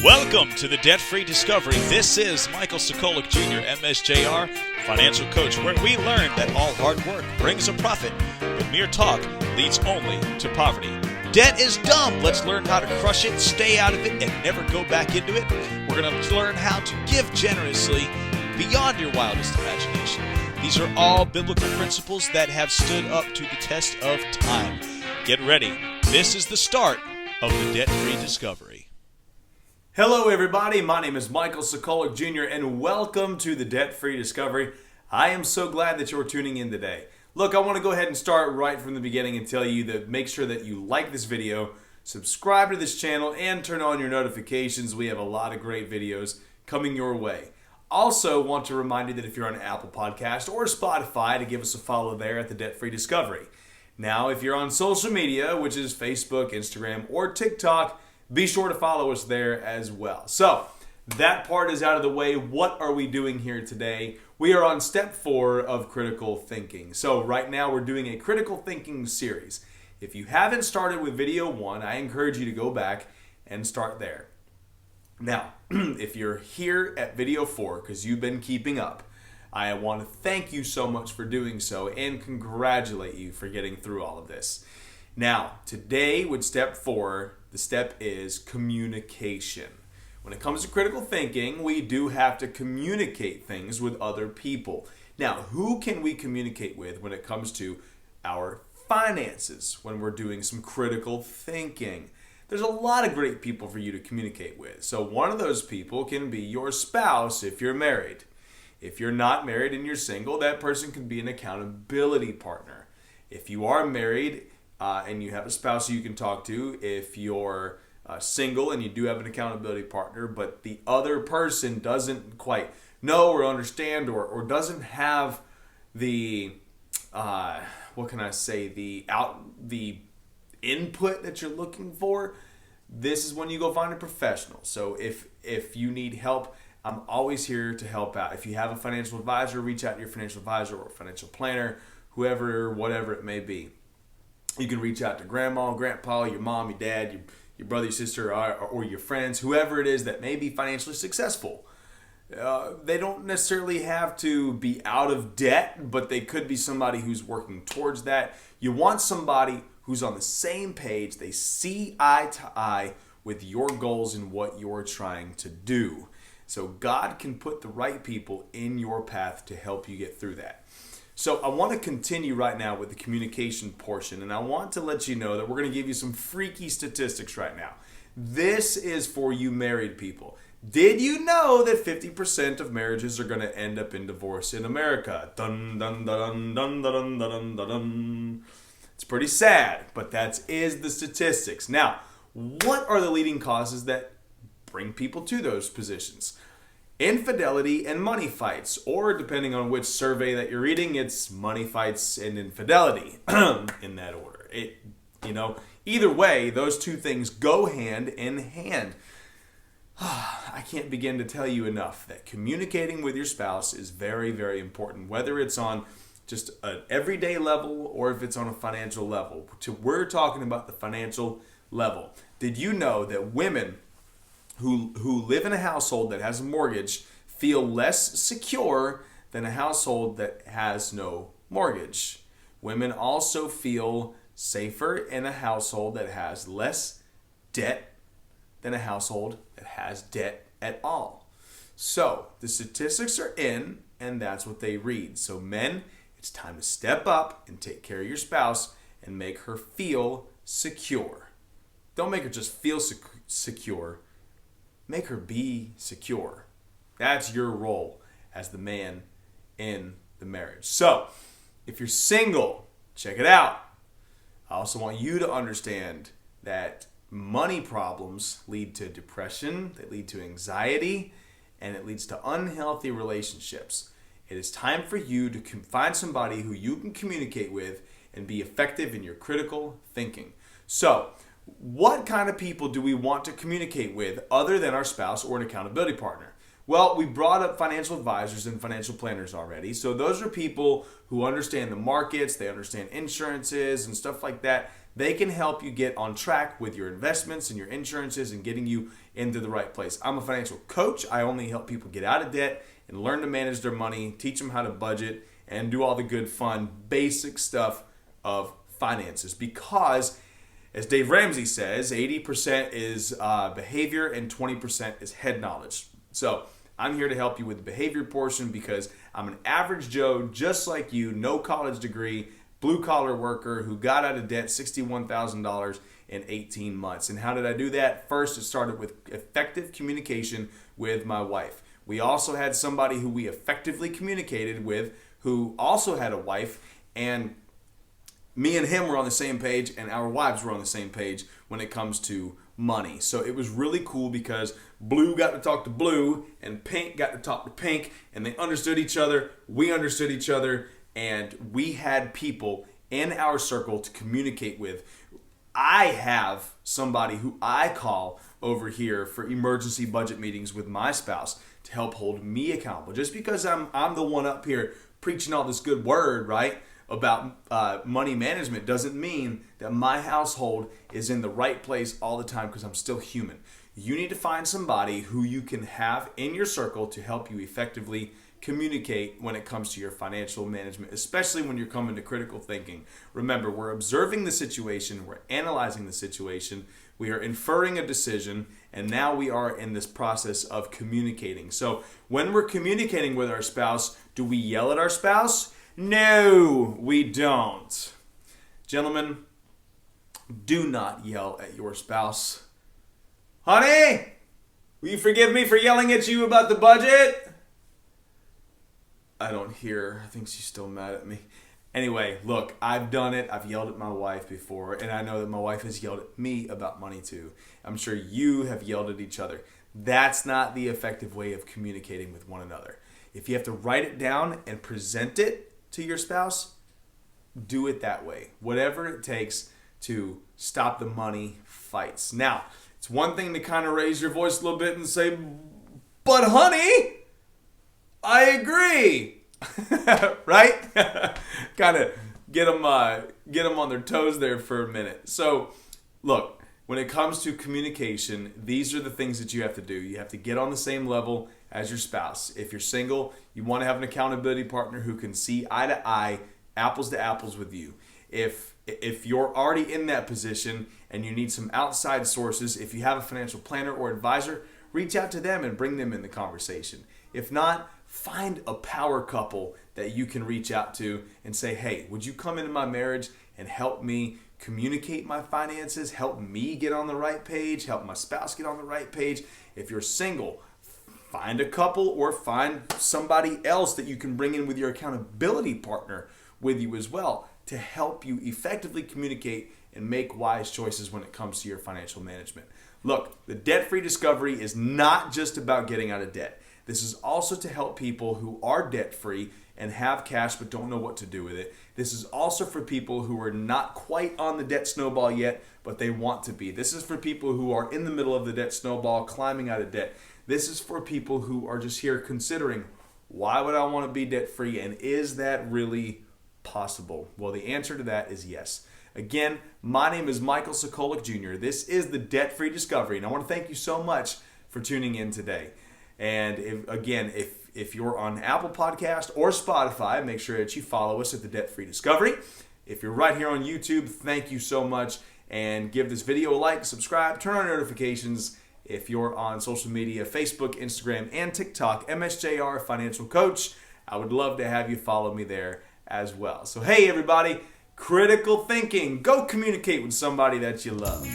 Welcome to the Debt-Free Discovery. This is Michael Sokolik Jr., MSJR, financial coach, where we learn that all hard work brings a profit, but mere talk leads only to poverty. Debt is dumb. Let's learn how to crush it, stay out of it, and never go back into it. We're going to learn how to give generously beyond your wildest imagination. These are all biblical principles that have stood up to the test of time. Get ready. This is the start of the Debt-Free Discovery. Hello everybody, my name is Michael Sokolik Jr. and welcome to the Debt-Free Discovery. I am so glad that you're tuning in today. Look, I want to go ahead and start right from the beginning and tell you that make sure that you like this video, subscribe to this channel, and turn on your notifications. We have a lot of great videos coming your way. Also want to remind you that if you're on Apple Podcast or Spotify, to give us a follow there at the Debt-Free Discovery. Now, if you're on social media, which is Facebook, Instagram, or TikTok, be sure to follow us there as well. So, that part is out of the way. What are we doing here today? We are on step 4 of critical thinking. So, right now we're doing a critical thinking series. If you haven't started with video 1, I encourage you to go back and start there. Now, if you're here at video 4, because you've been keeping up, I want to thank you so much for doing so and congratulate you for getting through all of this. Now, today with step 4, the step is communication. When it comes to critical thinking, we do have to communicate things with other people. Now, who can we communicate with when it comes to our finances when we're doing some critical thinking? There's a lot of great people for you to communicate with. So one of those people can be your spouse if you're married. If you're not married and you're single, that person can be an accountability partner. If you are married, and you have a spouse you can talk to, if you're single and you do have an accountability partner, but the other person doesn't quite know or understand or doesn't have the, the input that you're looking for, this is when you go find a professional. So if you need help, I'm always here to help out. If you have a financial advisor, reach out to your financial advisor or financial planner, whoever, whatever it may be. You can reach out to grandma, grandpa, your mom, your dad, your brother, your sister, or your friends, whoever it is that may be financially successful. They don't necessarily have to be out of debt, but they could be somebody who's working towards that. You want somebody who's on the same page. They see eye to eye with your goals and what you're trying to do. So God can put the right people in your path to help you get through that. So I want to continue right now with the communication portion, and I want to let you know that we're going to give you some freaky statistics right now. This is for you married people. Did you know that 50% of marriages are going to end up in divorce in America? Dun, dun, dun, dun, dun, dun, dun, dun, dun. It's pretty sad, but that is the statistics. Now, what are the leading causes that bring people to those positions? Infidelity and money fights, or depending on which survey that you're reading, it's money fights and infidelity in that order. Either way, those two things go hand in hand. I can't begin to tell you enough that communicating with your spouse is very, very important, whether it's on just an everyday level or if it's on a financial level. We're talking about the financial level. Did you know that women who live in a household that has a mortgage feel less secure than a household that has no mortgage? Women also feel safer in a household that has less debt than a household that has debt at all. So the statistics are in, and that's what they read. So men, it's time to step up and take care of your spouse and make her feel secure. Don't make her just feel secure. Make her be secure. That's your role as the man in the marriage. So, if you're single, check it out. I also want you to understand that money problems lead to depression, they lead to anxiety, and it leads to unhealthy relationships. It is time for you to find somebody who you can communicate with and be effective in your critical thinking. So, what kind of people do we want to communicate with other than our spouse or an accountability partner? Well, we brought up financial advisors and financial planners already. So those are people who understand the markets, they understand insurances and stuff like that. They can help you get on track with your investments and your insurances and getting you into the right place. I'm a financial coach. I only help people get out of debt and learn to manage their money, teach them how to budget, and do all the good, fun, basic stuff of finances. Because, as Dave Ramsey says, 80% is behavior and 20% is head knowledge. So I'm here to help you with the behavior portion because I'm an average Joe just like you, no college degree, blue-collar worker who got out of debt $61,000 in 18 months. And how did I do that? First, it started with effective communication with my wife. We also had somebody who we effectively communicated with who also had a wife, and me and him were on the same page, and our wives were on the same page when it comes to money. So it was really cool because Blue got to talk to Blue, and Pink got to talk to Pink, and they understood each other, we understood each other, and we had people in our circle to communicate with. I have somebody who I call over here for emergency budget meetings with my spouse to help hold me accountable. Just because I'm the one up here preaching all this good word, right, about money management doesn't mean that my household is in the right place all the time, because I'm still human. You need to find somebody who you can have in your circle to help you effectively communicate when it comes to your financial management, especially when you're coming to critical thinking. Remember, we're observing the situation, we're analyzing the situation, we are inferring a decision, and now we are in this process of communicating. So when we're communicating with our spouse, do we yell at our spouse? No, we don't. Gentlemen, do not yell at your spouse. Honey, will you forgive me for yelling at you about the budget? I don't hear. I think she's still mad at me. Anyway, look, I've done it. I've yelled at my wife before, and I know that my wife has yelled at me about money too. I'm sure you have yelled at each other. That's not the effective way of communicating with one another. If you have to write it down and present it to your spouse, do it that way. Whatever it takes to stop the money fights. Now, it's one thing to kind of raise your voice a little bit and say, but honey, I agree, right? Kind of get them on their toes there for a minute. So, look, when it comes to communication, these are the things that you have to do. You have to get on the same level as your spouse. If you're single, you want to have an accountability partner who can see eye to eye, apples to apples with you. If you're already in that position and you need some outside sources, if you have a financial planner or advisor, reach out to them and bring them in the conversation. If not, find a power couple that you can reach out to and say, hey, would you come into my marriage and help me communicate my finances, help me get on the right page, help my spouse get on the right page? If you're single, find a couple or find somebody else that you can bring in with your accountability partner with you as well to help you effectively communicate and make wise choices when it comes to your financial management. Look, the debt-free discovery is not just about getting out of debt. This is also to help people who are debt-free and have cash but don't know what to do with it. This is also for people who are not quite on the debt snowball yet, but they want to be. This is for people who are in the middle of the debt snowball, climbing out of debt. This is for people who are just here considering, why would I want to be debt-free, and is that really possible? Well, the answer to that is yes. Again, my name is Michael Sokolik Jr. This is the Debt-Free Discovery, and I want to thank you so much for tuning in today. And if you're on Apple Podcast or Spotify, make sure that you follow us at the Debt-Free Discovery. If you're right here on YouTube, thank you so much. And give this video a like, subscribe, turn on notifications. If you're on social media, Facebook, Instagram, and TikTok, MSJR Financial Coach, I would love to have you follow me there as well. So hey everybody, critical thinking. Go communicate with somebody that you love.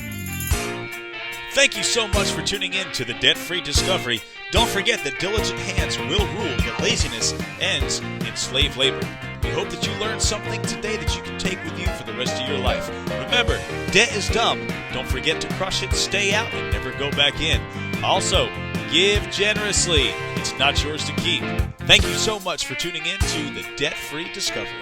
Thank you so much for tuning in to the Debt-Free Discovery. Don't forget that diligent hands will rule, that laziness ends in slave labor. We hope that you learned something today that you can take with you for the rest of your life. Remember, debt is dumb. Don't forget to crush it, stay out, and never go back in. Also, give generously. It's not yours to keep. Thank you so much for tuning in to the Debt-Free Discovery.